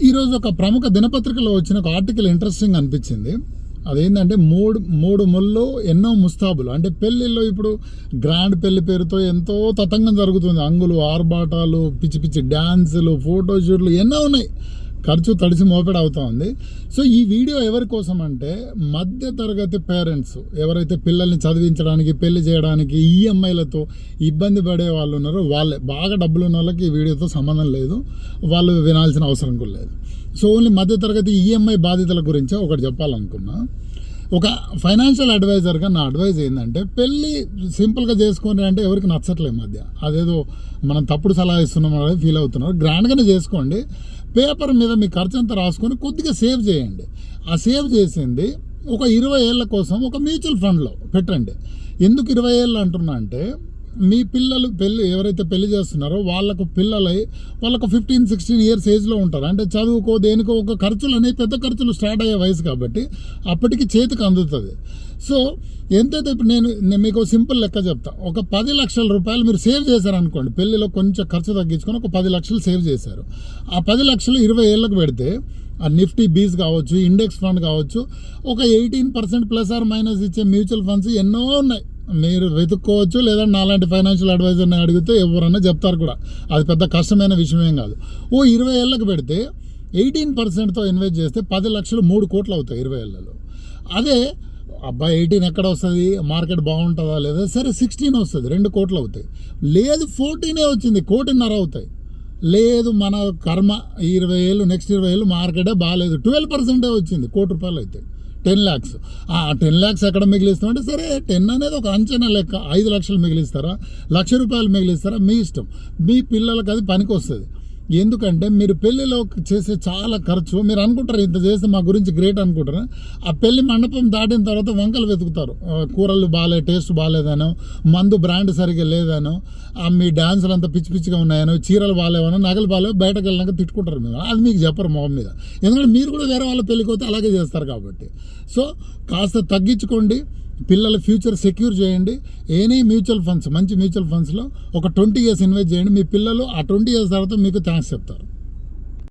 ఈరోజు ఒక ప్రముఖ దినపత్రికలో వచ్చిన ఒక ఆర్టికల్ ఇంట్రెస్టింగ్ అనిపించింది. అదేంటంటే మూడు ముళ్ళు ఎన్నో ముస్తాబులు. అంటే పెళ్ళిళ్ళు ఇప్పుడు గ్రాండ్ పెళ్లి పేరుతో ఎంతో తతంగం జరుగుతుంది. అంగులు, ఆర్భాటాలు, పిచ్చి పిచ్చి డ్యాన్సులు, ఫోటోషూట్లు ఎన్నో ఉన్నాయి. ఖర్చు తడిసి మోపెడ అవుతా ఉంది. సో ఈ వీడియో ఎవరి కోసం అంటే మధ్య తరగతి పేరెంట్స్ ఎవరైతే పిల్లల్ని చదివించడానికి, పెళ్లి చేయడానికి ఈఎంఐలతో ఇబ్బంది పడే వాళ్ళు ఉన్నారో వాళ్ళే. బాగా డబ్బులు ఉన్న వాళ్ళకి ఈ వీడియోతో సంబంధం లేదు, వాళ్ళు వినాల్సిన అవసరం కూడా లేదు. సో ఓన్లీ మధ్య తరగతి ఈఎంఐ బాధితుల గురించే ఒకటి చెప్పాలనుకున్నా. ఒక ఫైనాన్షియల్ అడ్వైజర్గా నా అడ్వైజ్ ఏంటంటే, పెళ్ళి సింపుల్గా చేసుకోండి అంటే ఎవరికి నచ్చట్లేదు మధ్య. అదేదో మనం తప్పుడు సలహా ఇస్తున్నాం అనేది ఫీల్ అవుతున్నారు. గ్రాండ్గానే చేసుకోండి. పేపర్ మీద మీ ఖర్చు అంతా రాసుకొని కొద్దిగా సేవ్ చేయండి. ఆ సేవ్ చేసింది ఒక 20 ఏళ్ళ కోసం ఒక మ్యూచువల్ ఫండ్లో పెట్టండి. ఎందుకు 20 ఏళ్ళు అంటున్నా అంటే, మీ పిల్లలు ఎవరైతే పెళ్లి చేస్తున్నారో వాళ్ళకు వాళ్ళకు 15-16 ఇయర్స్ ఏజ్లో ఉంటారు. అంటే చదువుకో దేనికో ఒక ఖర్చులు అనేవి పెద్ద ఖర్చులు స్టార్ట్ అయ్యే వయసు కాబట్టి అప్పటికి చేతికి అందుతుంది. సో ఎంతైతే ఇప్పుడు నేను మీకు సింపుల్ లెక్క చెప్తా. ఒక 10 లక్షల రూపాయలు మీరు సేవ్ చేశారనుకోండి, పెళ్లిలో కొంచెం ఖర్చు తగ్గించుకొని ఒక 10 లక్షలు సేవ్ చేశారు. ఆ 10 లక్షలు 20 ఏళ్ళకు పెడితే ఆ నిఫ్టీ బీస్ కావచ్చు, ఇండెక్స్ ఫండ్ కావచ్చు, ఒక 18% ప్లస్ ఆర్ మైనస్ ఇచ్చే మ్యూచువల్ ఫండ్స్ ఎన్నో ఉన్నాయి. మీరు వెతుక్కోవచ్చు, లేదంటే నాలాంటి ఫైనాన్షియల్ అడ్వైజర్ని అడిగితే ఎవరన్నా చెప్తారు కూడా. అది పెద్ద కష్టమైన విషయమేం కాదు. 20 ఏళ్ళకి పెడితే 18%తో ఇన్వెస్ట్ చేస్తే 10 లక్షలు 3 కోట్లు అవుతాయి 20 ఏళ్ళలో. అదే అబ్బాయి 18 ఎక్కడ వస్తుంది, మార్కెట్ బాగుంటుందా లేదా, సరే 16 వస్తుంది, 2 కోట్లు అవుతాయి. లేదు 14 వచ్చింది, 1.5 అవుతాయి. లేదు మన కర్మ 20 ఏళ్ళు, నెక్స్ట్ 20 ఏళ్ళు మార్కెటే బాగాలేదు, 12% వచ్చింది, 1 కోటి రూపాయలు అవుతాయి, 10 lakhs. 10 lakhs ఎక్కడ మిగిలిస్తామంటే, సరే 10 అనేది ఒక అంచనా లెక్క. 5 లక్షలు మిగిలిస్తారా, 1,00,000 రూపాయలు మిగిలిస్తారా, మీ ఇష్టం. మీ పిల్లలకు అది పనికి వస్తుంది. ఎందుకంటే మీరు పెళ్ళిలో చేసే చాలా ఖర్చు, మీరు అనుకుంటారు ఇంత చేస్తే మా గురించి గ్రేట్ అనుకుంటారు. ఆ పెళ్లి మండపం దాటిన తర్వాత వంకలు వెతుకుతారు. కూరలు టేస్ట్ బాగాలేదనో, మందు బ్రాండ్ సరిగ్గా లేదనో, మీ డాన్సులు అంతా పిచ్చి పిచ్చిగా ఉన్నాయనో, చీరలు బాగాలేవనో, నగలు బాగాలేవో బయటకు వెళ్ళినాక తిట్టుకుంటారు మీరు. అది మీకు చెప్పరు మొహం మీద. ఎందుకంటే మీరు కూడా వేరే వాళ్ళ పెళ్ళికి పోతే అలాగే చేస్తారు కాబట్టి. సో కాస్త తగ్గించుకోండి, పిల్లల ఫ్యూచర్ సెక్యూర్ చేయండి. ఎనీ మ్యూచువల్ ఫండ్స్, మంచి మ్యూచువల్ ఫండ్స్లో ఒక 20 years ఇన్వెస్ట్ చేయండి. మీ పిల్లలు ఆ 20 years తర్వాత మీకు థ్యాంక్స్ చెప్తారు.